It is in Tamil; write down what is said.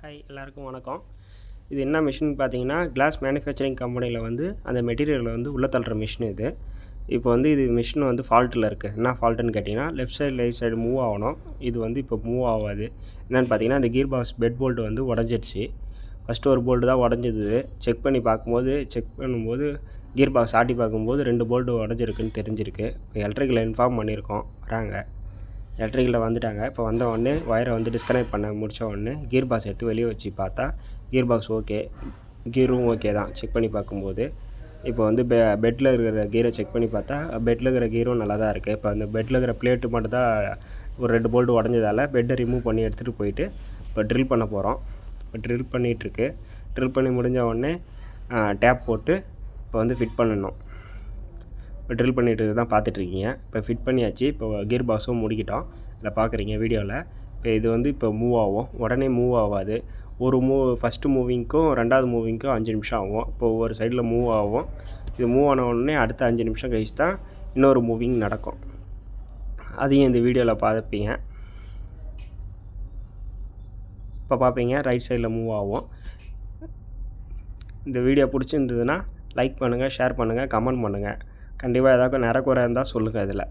ஹாய் எல்லாருக்கும் வணக்கம். இது என்ன மிஷின் பார்த்தீங்கன்னா, கிளாஸ் மேனுஃபேக்சரிங் கம்பெனியில் வந்து அந்த மெட்டீரியலை வந்து உள்ளே தள்ளுற மிஷின் இது. இப்போ வந்து இது மிஷின் வந்து ஃபால்ட்டில் இருக்குது. என்ன ஃபால்ட்டுன்னு கேட்டிங்கன்னா, left side right side move ஆகணும். இது வந்து இப்போ மூவ் ஆகாது. என்னென்னு பார்த்தீங்கன்னா, இந்த கீர் பாக்ஸ் பெட் போல்ட்டு வந்து உடஞ்சிடுச்சு. ஃபஸ்ட்டு ஒரு போல்ட்டு தான் உடஞ்சிது. செக் பண்ணும்போது கீர் பாக்ஸ் ஆட்டி பார்க்கும்போது 2 போல்ட்டு உடஞ்சிருக்குன்னு தெரிஞ்சிருக்கு. இப்போ எலக்ட்ரிக்கல் இன்ஃபார்ம் பண்ணியிருக்கோம், வராங்க. எலக்ட்ரிக்கலில் வந்துட்டாங்க. இப்போ வந்த உடனே ஒயரை வந்து டிஸ்கனெக்ட் பண்ண முடித்த உடனே கீர் பாக்ஸ் எடுத்து வெளியே வச்சு பார்த்தா கீர் பாக்ஸ் ஓகே, கீரும் ஓகே தான். செக் பண்ணி பார்க்கும்போது இப்போ வந்து பெட்டில் இருக்கிற கீரை செக் பண்ணி பார்த்தா பெட்டில் இருக்கிற கீரும் நல்லா தான் இருக்குது. இப்போ அந்த பெட்டில் இருக்கிற பிளேட்டு மட்டும் தான் ஒரு 2 போல்ட்டு உடஞ்சதால் பெட்டை ரிமூவ் பண்ணி எடுத்துகிட்டு போயிட்டு இப்போ ட்ரில் பண்ண போகிறோம். இப்போ ட்ரில் பண்ணிகிட்ருக்கு. ட்ரில் பண்ணி முடிஞ்ச உடனே டேப் போட்டு இப்போ வந்து ஃபிட் பண்ணணும். இப்போ ட்ரில் பண்ணிட்டு தான் பார்த்துட்ருக்கீங்க. இப்போ ஃபிட் பண்ணியாச்சு. இப்போ கீர் பாக்ஸும் முடிக்கிட்டோம். இதில் பார்க்குறீங்க வீடியோவில். இப்போ இது வந்து இப்போ மூவ் ஆகும். உடனே மூவ் ஆகாது. ஒரு ஃபஸ்ட்டு மூவிங்க்கும் 2வது மூவிங்க்கும் 5 நிமிஷம் ஆகும். இப்போ ஒவ்வொரு சைடில் மூவ் ஆகும். இது மூவ் ஆன உடனே அடுத்த 5 நிமிஷம் கழிச்சு தான் இன்னொரு மூவிங் நடக்கும். அதையும் இந்த வீடியோவில் பார்ப்பீங்க. இப்போ பார்ப்பீங்க ரைட் சைடில் மூவ் ஆகும். இந்த வீடியோ பிடிச்சிருந்ததுன்னா லைக் பண்ணுங்கள், ஷேர் பண்ணுங்கள், கமெண்ட் பண்ணுங்கள். கண்டிப்பாக ஏதாவது நிறை குறை இருந்தால் சொல்லுங்கள் இதில்.